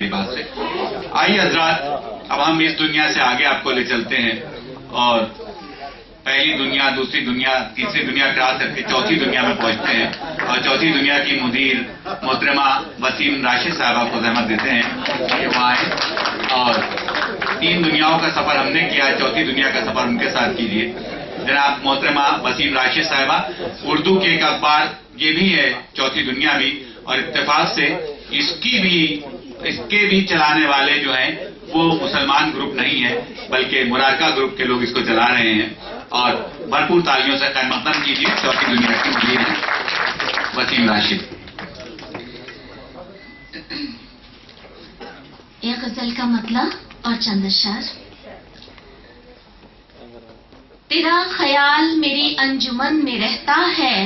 بات سے آئیے حضرات، اب ہم اس دنیا سے آگے آپ کو لے چلتے ہیں اور پہلی دنیا، دوسری دنیا، تیسری دنیا کراس کر کے چوتھی دنیا میں پہنچتے ہیں اور چوتھی دنیا کی مدیر محترمہ وسیم راشد صاحبہ کو زحمت دیتے ہیں کہ وہ آئیں اور تین دنیاؤں کا سفر ہم نے کیا، چوتھی دنیا کا سفر ان کے ساتھ کیجیے۔ جناب محترمہ وسیم راشد صاحبہ، اردو کے ایک اخبار یہ بھی ہے چوتھی دنیا بھی، اور اتفاق سے اس کے بھی چلانے والے جو ہیں وہ مسلمان گروپ نہیں ہے بلکہ مرارکا گروپ کے لوگ اس کو چلا رہے ہیں، اور بھرپور تالیوں سے خیر مقدم کیجیے چوتھی دنیا کی مدیر ہیں وسیم راشد۔ یہ غزل کا مطلع اور چند اشعار۔ تیرا خیال میری انجمن میں رہتا ہے،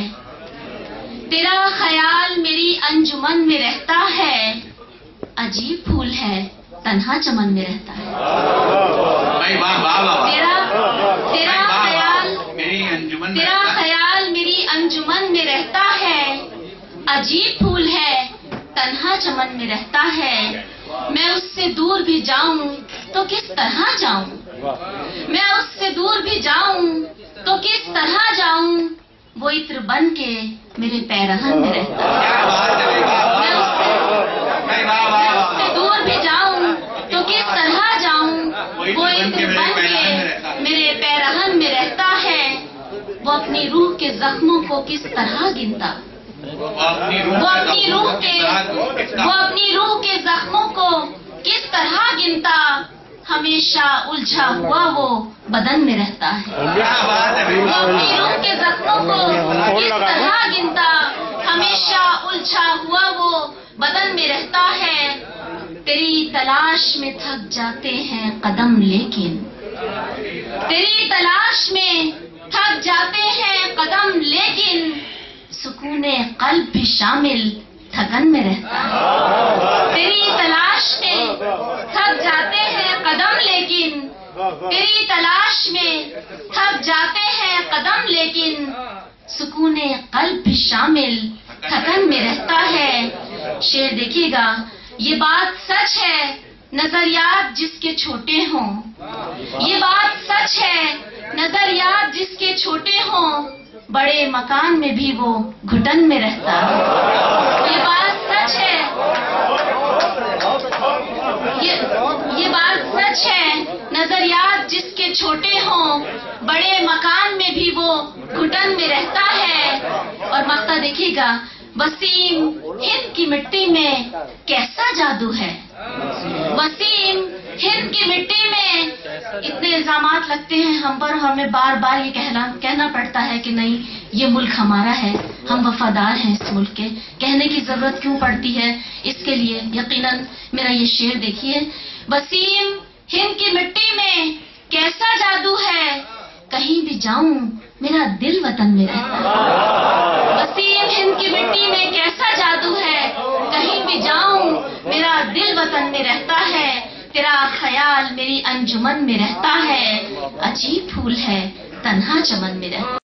تیرا خیال میری انجمن میں رہتا ہے، عجیب پھول ہے تنہا چمن میں رہتا ہے۔ تیرا خیال میری انجمن میں رہتا ہے، عجیب پھول ہے تنہا چمن میں رہتا ہے، میں اس سے دور بھی جاؤں تو کس طرح جاؤں، میں اس سے دور بھی جاؤں تو کس طرح جاؤں، وہ عطر بن کے میرے پیرہن میں رہتا ہے، میں اس سے دور بھی جاؤں تو کس طرح جاؤں، وہ عطر بن کے میرے پیرہن میں رہتا ہے، وہ اپنی روح کے زخموں کو کس طرح گنتا، وہ اپنی روح کے زخموں کو کس طرح گنتا، ہمیشہ الجھا ہوا وہ بدن میں رہتا ہے، وہ اپنی روح کے زخموں کو کس طرح گنتا، ہمیشہ الجھا ہوا وہ بدن میں رہتا ہے، تیری تلاش میں تھک جاتے ہیں قدم لیکن، تیری تلاش میں تھک جاتے ہیں قدم لیکن، سکون قلب بھی شامل تھکن میں رہتا ہے، تیری تلاش میں تھک جاتے ہیں قدم لیکن، تیری تلاش میں تھک جاتے ہیں قدم لیکن، سکون قلب بھی شامل تھکن میں رہتا ہے۔ شعر دیکھیے گا، یہ بات سچ ہے نظریات جس کے چھوٹے ہوں، یہ بات سچ ہے نظریات جس کے چھوٹے ہوں، بڑے مکان میں بھی وہ گھٹن میں رہتا ہے، یہ بات سچ ہے، یہ بات سچ ہے نظریات جس کے چھوٹے ہوں، بڑے مکان میں بھی وہ گھٹن میں رہتا ہے۔ اور مقطع دیکھیے گا، وسیم ہند کی مٹی میں کیسا جادو ہے، وسیم ہند کی مٹی میں اتنے الزامات لگتے ہیں ہم پر، ہمیں بار بار یہ کہنا پڑتا ہے کہ نہیں یہ ملک ہمارا ہے، ہم وفادار ہیں اس ملک کے، کہنے کی ضرورت کیوں پڑتی ہے؟ اس کے لیے یقیناً میرا یہ شعر دیکھیے، وسیم ہند کی مٹی میں کیسا جادو ہے، کہیں بھی جاؤں میرا دل وطن میں رہتا ہے، وسیم ہند کی مٹی میں کیسا جادو ہے، کہیں بھی جاؤں میرا دل وطن میں رہتا ہے، تیرا خیال میری انجمن میں رہتا ہے، عجیب پھول ہے تنہا چمن میں رہتا ہے۔